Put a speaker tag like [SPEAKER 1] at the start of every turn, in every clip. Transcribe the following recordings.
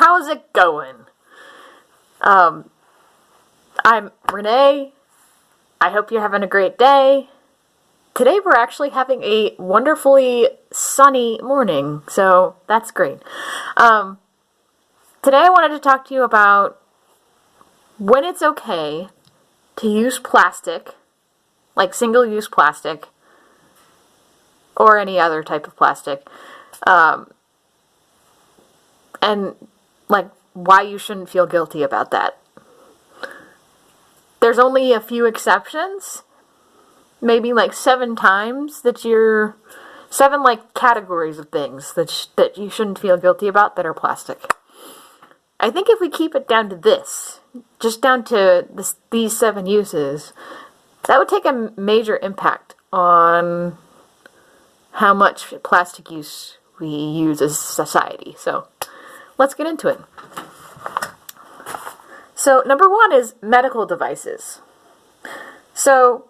[SPEAKER 1] how's it going? I'm Renee. I hope you're having a great day. Today we're actually having a wonderfully sunny morning, so that's great. Today I wanted to talk to you about when it's okay to use plastic, like single-use plastic, or any other type of plastic, and like why you shouldn't feel guilty about that. There's only a few exceptions, maybe like 7 like categories of things that you shouldn't feel guilty about that are plastic. I think if we keep it down to this, just down to these 7 uses, that would take a major impact on how much plastic use we use as a society. So let's get into it. So number 1 is medical devices. So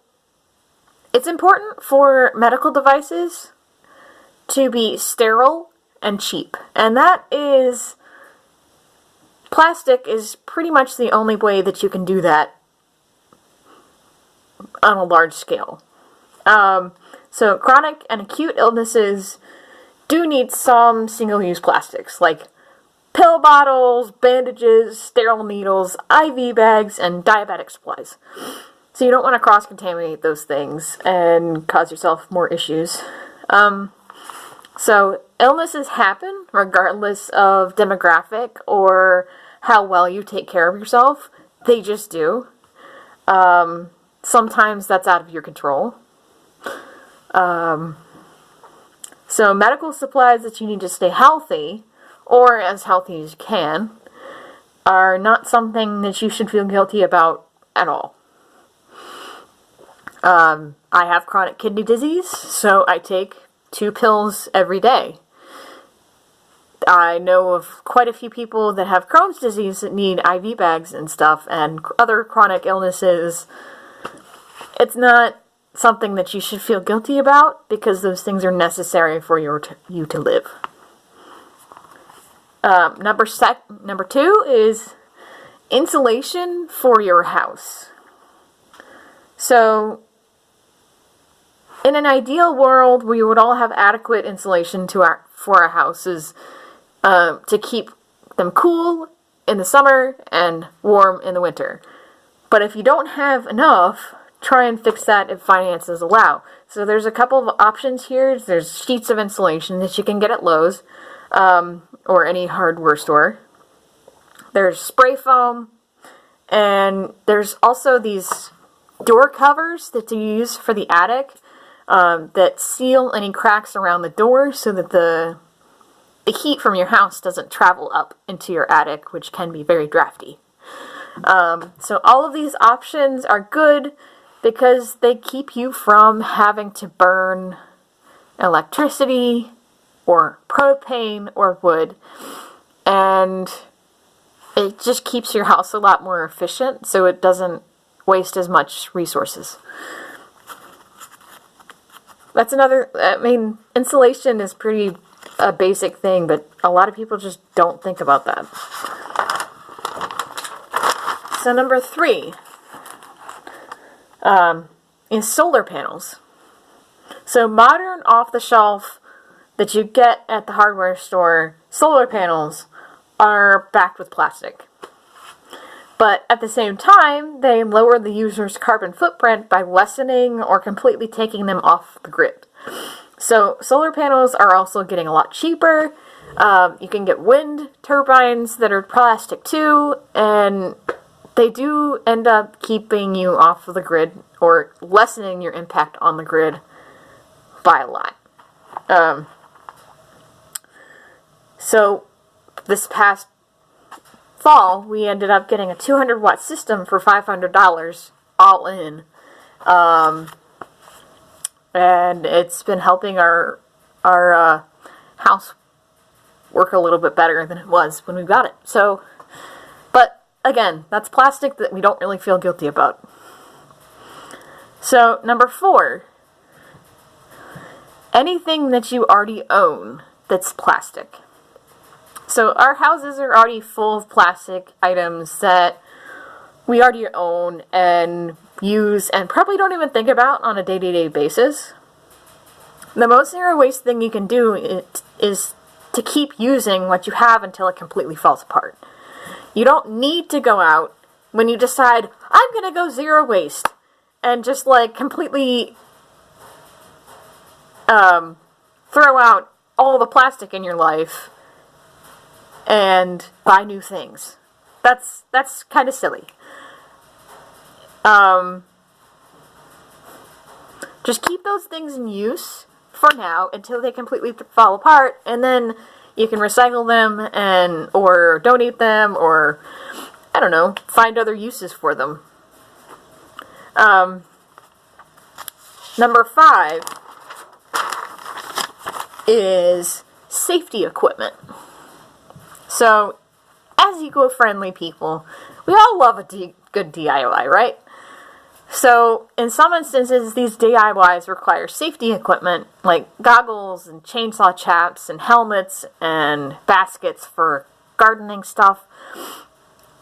[SPEAKER 1] it's important for medical devices to be sterile and cheap. And that is, plastic is pretty much the only way that you can do that on a large scale. So chronic and acute illnesses do need some single-use plastics, like pill bottles, bandages, sterile needles, IV bags, and diabetic supplies. So you don't want to cross-contaminate those things and cause yourself more issues. So illnesses happen regardless of demographic or how well you take care of yourself. They just do. Sometimes that's out of your control. So medical supplies that you need to stay healthy, or as healthy as you can, are not something that you should feel guilty about at all. I have chronic kidney disease, so I take 2 pills every day. I know of quite a few people that have Crohn's disease that need IV bags and stuff, and other chronic illnesses. It's not something that you should feel guilty about, because those things are necessary for you to live. Number 2 is insulation for your house. So, in an ideal world, we would all have adequate insulation for our houses to keep them cool in the summer and warm in the winter. But if you don't have enough, try and fix that if finances allow. So there's a couple of options here. There's sheets of insulation that you can get at Lowe's, or any hardware store. There's spray foam, and there's also these door covers that you use for the attic that seal any cracks around the door so that the heat from your house doesn't travel up into your attic, which can be very drafty. So all of these options are good because they keep you from having to burn electricity or propane or wood, and it just keeps your house a lot more efficient so it doesn't waste as much resources. That's another, insulation is pretty a basic thing, but a lot of people just don't think about that. So number 3 is solar panels. So modern off-the-shelf that you get at the hardware store, solar panels are backed with plastic. But at the same time, they lower the user's carbon footprint by lessening or completely taking them off the grid. So solar panels are also getting a lot cheaper. You can get wind turbines that are plastic too, and they do end up keeping you off of the grid or lessening your impact on the grid by a lot. So this past fall, we ended up getting a 200-watt system for $500 all in. And it's been helping our house work a little bit better than it was when we got it. So, but again, that's plastic that we don't really feel guilty about. So, number 4, anything that you already own that's plastic. So our houses are already full of plastic items that we already own and use and probably don't even think about on a day-to-day basis. The most zero waste thing you can do is to keep using what you have until it completely falls apart. You don't need to go out when you decide, I'm going to go zero waste, and just like completely throw out all the plastic in your life and buy new things. That's kind of silly. Just keep those things in use for now until they completely fall apart, and then you can recycle them or donate them, or I don't know, find other uses for them. Number 5 is safety equipment. So, as eco-friendly people, we all love a good DIY, right? So, in some instances, these DIYs require safety equipment like goggles and chainsaw chaps and helmets and baskets for gardening stuff.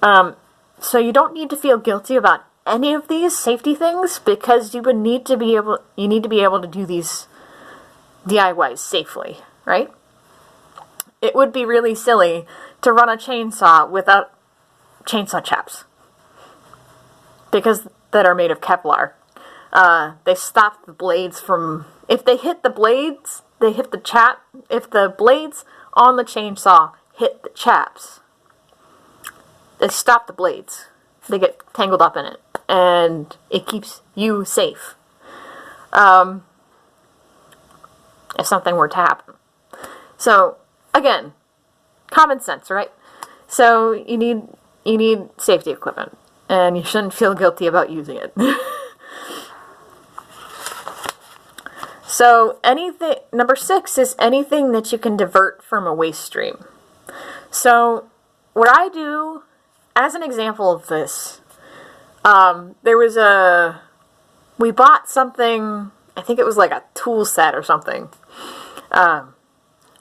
[SPEAKER 1] So you don't need to feel guilty about any of these safety things, because you need to be able to do these DIYs safely, right? It would be really silly to run a chainsaw without chainsaw chaps, because that are made of Kevlar. They stop the blades from, if they hit the blades, they hit the chap. If the blades on the chainsaw hit the chaps, they stop the blades. They get tangled up in it, and it keeps you safe. If something were to happen. So, again, common sense, right? So you need safety equipment, and you shouldn't feel guilty about using it. So number 6 is anything that you can divert from a waste stream. So what I do, as an example of this, we bought something, I think it was like a tool set or something,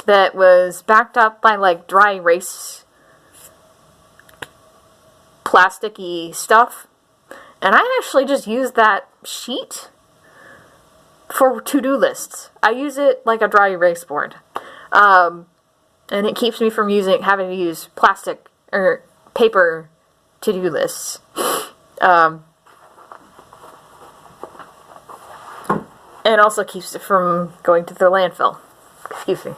[SPEAKER 1] that was backed up by like dry erase plasticky stuff. And I actually just use that sheet for to-do lists. I use it like a dry erase board. And it keeps me from having to use plastic or paper to-do lists. And also keeps it from going to the landfill. Excuse me.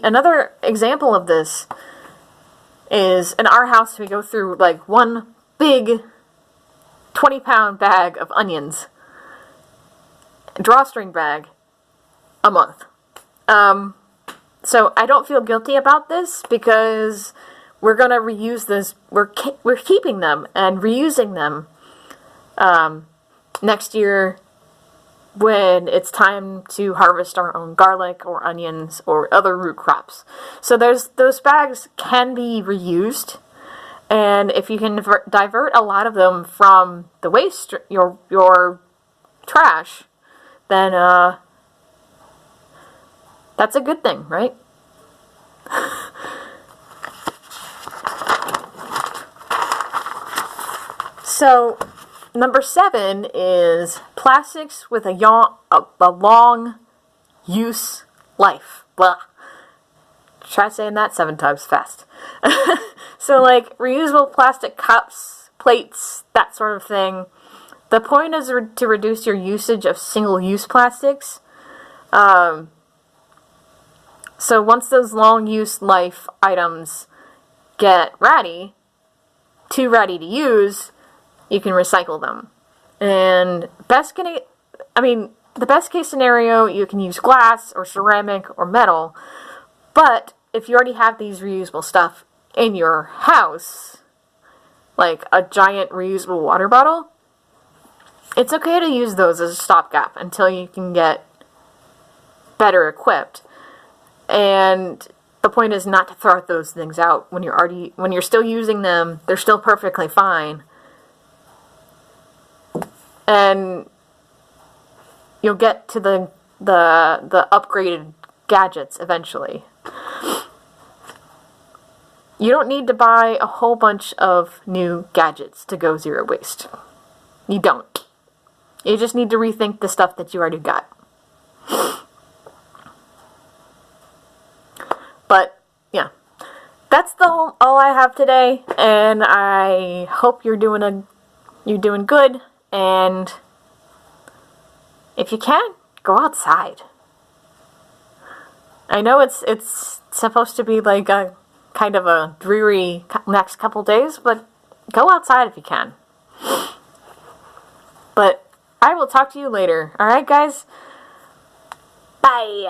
[SPEAKER 1] Another example of this is in our house we go through like one big 20-pound bag of onions, drawstring bag, a month. So I don't feel guilty about this because we're going to reuse this. We're keeping them and reusing them next year when it's time to harvest our own garlic or onions or other root crops. So those bags can be reused, and if you can divert a lot of them from the waste, your trash, then that's a good thing, right? So number 7 is plastics with a long use life. Blah. Try saying that 7 times fast. So like reusable plastic cups, plates, that sort of thing. The point is to reduce your usage of single-use plastics. So once those long-use life items get too ready to use, you can recycle them. And the best case scenario, you can use glass or ceramic or metal. But if you already have these reusable stuff in your house, like a giant reusable water bottle, it's okay to use those as a stopgap until you can get better equipped. And the point is not to throw those things out when you're still using them. They're still perfectly fine. And you'll get to the upgraded gadgets eventually. You don't need to buy a whole bunch of new gadgets to go zero waste. You don't. You just need to rethink the stuff that you already got. But, yeah. That's all I have today, and I hope you're doing good, and if you can, go outside. I know it's supposed to be like a kind of a dreary next couple days, but go outside if you can. But I will talk to you later. Alright, guys? Bye!